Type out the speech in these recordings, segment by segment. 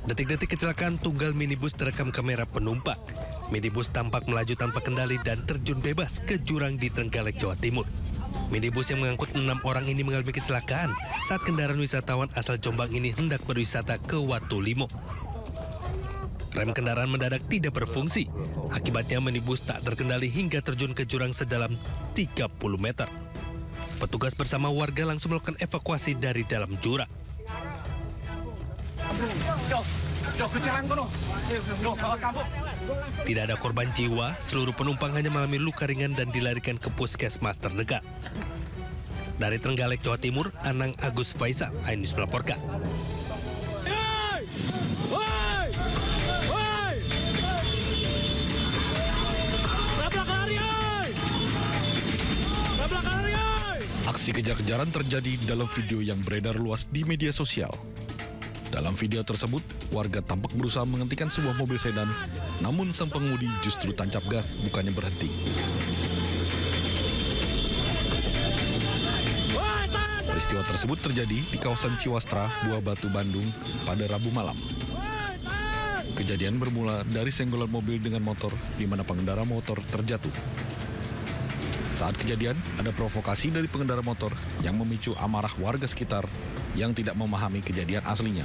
Detik-detik kecelakaan tunggal minibus terekam kamera penumpang. Minibus tampak melaju tanpa kendali dan terjun bebas ke jurang di Trenggalek, Jawa Timur. Minibus yang mengangkut 6 orang ini mengalami kecelakaan saat kendaraan wisatawan asal Jombang ini hendak berwisata ke Watu Limo. Rem kendaraan mendadak tidak berfungsi. Akibatnya minibus tak terkendali hingga terjun ke jurang sedalam 30 meter. Petugas bersama warga langsung melakukan evakuasi dari dalam jurang. Tidak ada korban jiwa, seluruh penumpang hanya mengalami luka ringan dan dilarikan ke puskesmas terdekat. Dari Trenggalek, Jawa Timur, Anang Agus Faisal, iNews melaporkan. Aksi kejar-kejaran terjadi dalam video yang beredar luas di media sosial. Dalam video tersebut, warga tampak berusaha menghentikan sebuah mobil sedan, namun sang pengemudi justru tancap gas bukannya berhenti. Peristiwa tersebut terjadi di kawasan Ciwastra, Buah Batu, Bandung pada Rabu malam. Kejadian bermula dari senggolan mobil dengan motor di mana pengendara motor terjatuh. Saat kejadian, ada provokasi dari pengendara motor yang memicu amarah warga sekitar yang tidak memahami kejadian aslinya.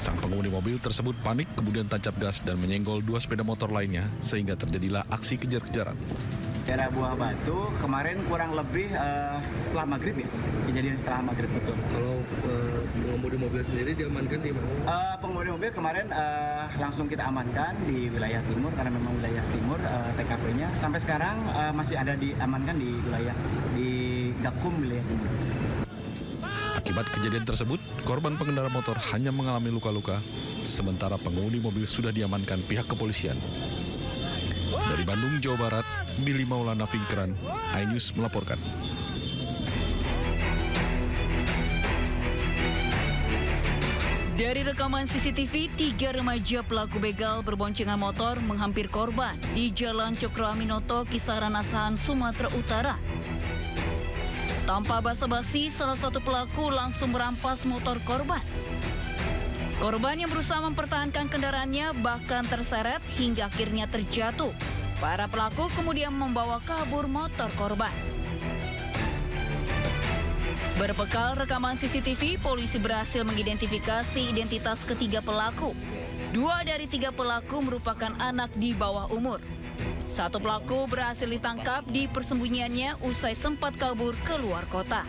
Sang pengemudi mobil tersebut panik kemudian tancap gas dan menyenggol 2 sepeda motor lainnya sehingga terjadilah aksi kejar-kejaran. Daerah Buah Batu kemarin kurang lebih setelah maghrib ya, kejadian setelah maghrib betul. Kalau pengemudi mobil sendiri diamankan di mana? Pengemudi mobil kemarin langsung kita amankan di wilayah timur karena memang wilayah timur TKP-nya. Sampai sekarang masih ada diamankan di wilayah di Gakum wilayah timur. Akibat kejadian tersebut, korban pengendara motor hanya mengalami luka-luka, sementara pengemudi mobil sudah diamankan pihak kepolisian. Dari Bandung, Jawa Barat, Billy Maulana Fikran, iNews melaporkan. Dari rekaman CCTV, 3 remaja pelaku begal berboncengan motor menghampir korban di Jalan Cokroaminoto, Kisaran Asahan, Sumatera Utara. Tanpa basa-basi, salah satu pelaku langsung merampas motor korban. Korban yang berusaha mempertahankan kendaraannya bahkan terseret hingga akhirnya terjatuh. Para pelaku kemudian membawa kabur motor korban. Berbekal rekaman CCTV, polisi berhasil mengidentifikasi identitas ketiga pelaku. 2 dari 3 pelaku merupakan anak di bawah umur. 1 pelaku berhasil ditangkap di persembunyiannya usai sempat kabur ke luar kota.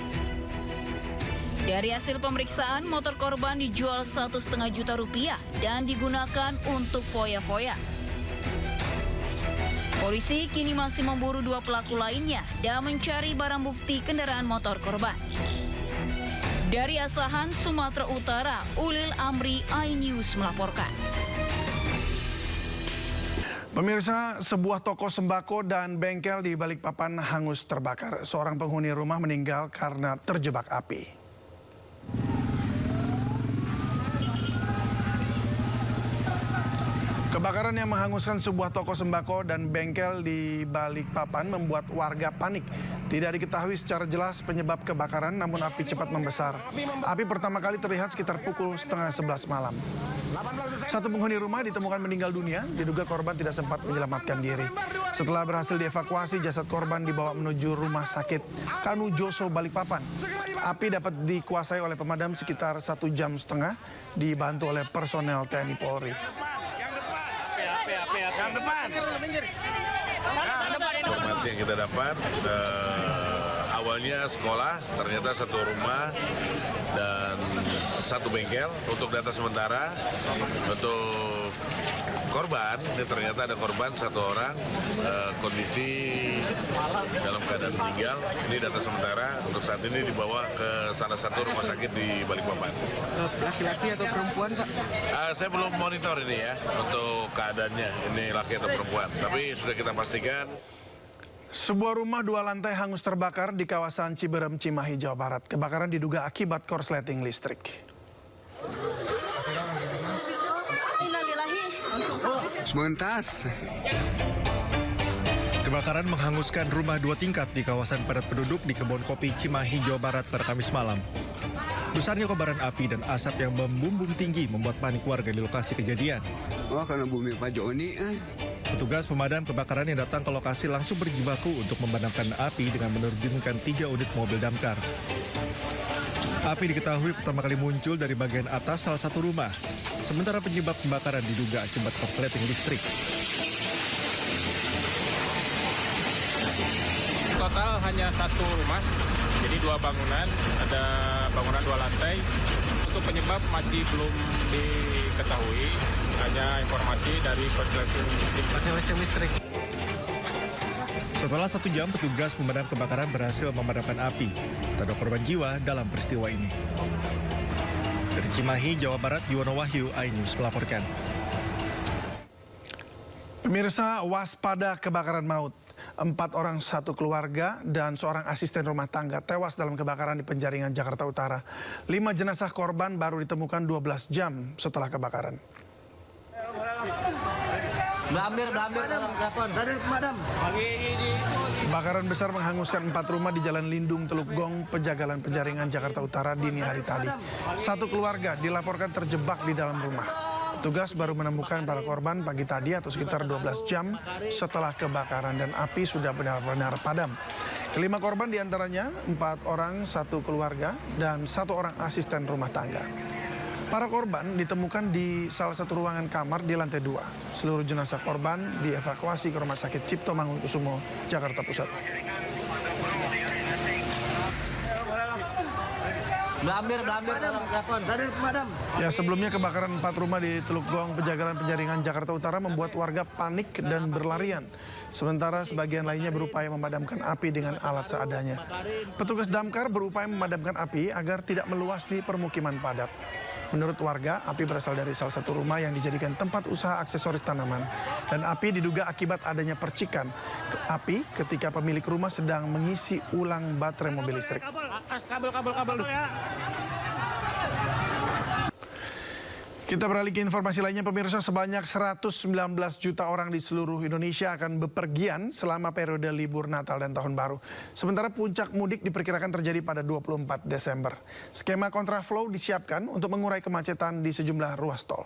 Dari hasil pemeriksaan, motor korban dijual Rp1,5 juta dan digunakan untuk foya-foya. Polisi kini masih memburu 2 pelaku lainnya dan mencari barang bukti kendaraan motor korban. Dari Asahan, Sumatera Utara, Ulil Amri, iNews melaporkan. Pemirsa, sebuah toko sembako dan bengkel di Balikpapan hangus terbakar. Seorang penghuni rumah meninggal karena terjebak api. Kebakaran yang menghanguskan sebuah toko sembako dan bengkel di Balikpapan membuat warga panik. Tidak diketahui secara jelas penyebab kebakaran, namun api cepat membesar. Api pertama kali terlihat sekitar pukul 10:30 malam. Satu penghuni rumah ditemukan meninggal dunia, diduga korban tidak sempat menyelamatkan diri. Setelah berhasil dievakuasi, jasad korban dibawa menuju rumah sakit Kanu Joso Balikpapan. Api dapat dikuasai oleh pemadam sekitar 1,5 jam, dibantu oleh personel TNI Polri. Informasi yang kita dapat, awalnya sekolah, ternyata 1 rumah dan 1 bengkel. Untuk data sementara, untuk korban, ini ternyata ada korban 1 orang, kondisi dalam keadaan meninggal. Ini data sementara, untuk saat ini dibawa ke salah satu rumah sakit di Balikpapan. Laki-laki atau perempuan, Pak? Saya belum monitor ini ya, untuk keadaannya, ini laki atau perempuan. Tapi sudah kita pastikan. Sebuah rumah 2 lantai hangus terbakar di kawasan Ciberem, Cimahi, Jawa Barat. Kebakaran diduga akibat korsleting listrik. Sementas. Kebakaran menghanguskan rumah 2 tingkat di kawasan padat penduduk di Kebon Kopi, Cimahi, Jawa Barat pada Kamis malam. Besarnya kobaran api dan asap yang membumbung tinggi membuat panik warga di lokasi kejadian. Oh, karena bumi Pak Joni. Petugas pemadam kebakaran yang datang ke lokasi langsung berjibaku untuk memadamkan api dengan menerjunkan 3 unit mobil damkar. Api diketahui pertama kali muncul dari bagian atas salah satu rumah. Sementara penyebab kebakaran diduga akibat korsleting listrik. Total hanya 1 rumah, jadi 2 bangunan, ada bangunan 2 lantai. Untuk penyebab masih belum diketahui, hanya informasi dari korsleting listrik. Setelah 1 jam, petugas pemadam kebakaran berhasil memadamkan api. Tak ada korban jiwa dalam peristiwa ini. Dari Cimahi, Jawa Barat, Yuwono Wahyu, iNews melaporkan. Pemirsa, waspada kebakaran maut. 4 orang satu keluarga dan seorang asisten rumah tangga tewas dalam kebakaran di Penjaringan, Jakarta Utara. 5 jenazah korban baru ditemukan 12 jam setelah kebakaran. Kebakaran besar menghanguskan 4 rumah di Jalan Lindung, Teluk Gong, Pejagalan, Penjaringan, Jakarta Utara dini hari tadi. 1 keluarga dilaporkan terjebak di dalam rumah. Petugas baru menemukan para korban pagi tadi atau sekitar 12 jam setelah kebakaran dan api sudah benar-benar padam. Kelima korban diantaranya 4 orang satu keluarga dan 1 orang asisten rumah tangga. Para korban ditemukan di salah satu ruangan kamar di lantai 2. Seluruh jenazah korban dievakuasi ke Rumah Sakit Cipto Mangunkusumo, Jakarta Pusat. Ya, sebelumnya kebakaran 4 rumah di Teluk Gong, Pejagalan, Penjaringan, Jakarta Utara membuat warga panik dan berlarian. Sementara sebagian lainnya berupaya memadamkan api dengan alat seadanya. Petugas damkar berupaya memadamkan api agar tidak meluas di permukiman padat. Menurut warga, api berasal dari salah satu rumah yang dijadikan tempat usaha aksesoris tanaman. Dan api diduga akibat adanya percikan api ketika pemilik rumah sedang mengisi ulang baterai mobil listrik. Kita beralih ke informasi lainnya, pemirsa. Sebanyak 119 juta orang di seluruh Indonesia akan bepergian selama periode libur Natal dan Tahun Baru. Sementara puncak mudik diperkirakan terjadi pada 24 Desember. Skema kontraflow disiapkan untuk mengurai kemacetan di sejumlah ruas tol.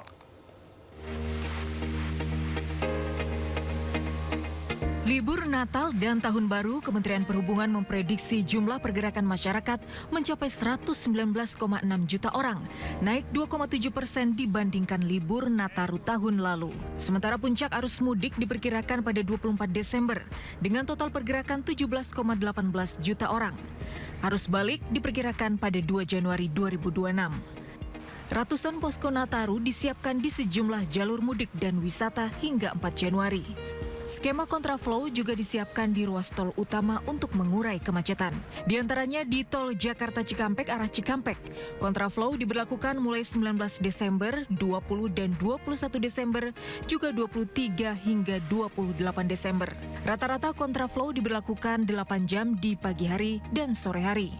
Libur Natal dan Tahun Baru, Kementerian Perhubungan memprediksi jumlah pergerakan masyarakat mencapai 119,6 juta orang, naik 2,7% dibandingkan libur Nataru tahun lalu. Sementara puncak arus mudik diperkirakan pada 24 Desember dengan total pergerakan 17,18 juta orang. Arus balik diperkirakan pada 2 Januari 2026. Ratusan posko Nataru disiapkan di sejumlah jalur mudik dan wisata hingga 4 Januari. Skema kontraflow juga disiapkan di ruas tol utama untuk mengurai kemacetan. Di antaranya di tol Jakarta Cikampek arah Cikampek. Kontraflow diberlakukan mulai 19 Desember, 20 dan 21 Desember, juga 23 hingga 28 Desember. Rata-rata kontraflow diberlakukan 8 jam di pagi hari dan sore hari.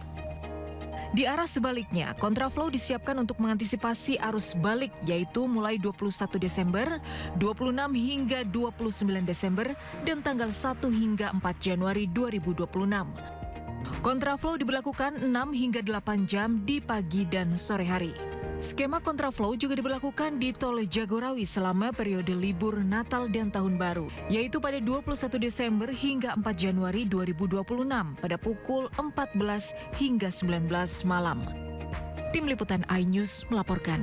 Di arah sebaliknya, kontraflow disiapkan untuk mengantisipasi arus balik, yaitu mulai 21 Desember, 26 hingga 29 Desember, dan tanggal 1 hingga 4 Januari 2026. Kontraflow diberlakukan 6 hingga 8 jam di pagi dan sore hari. Skema kontraflow juga diberlakukan di tol Jagorawi selama periode libur Natal dan Tahun Baru, yaitu pada 21 Desember hingga 4 Januari 2026 pada pukul 14 hingga 19 malam. Tim Liputan iNews melaporkan.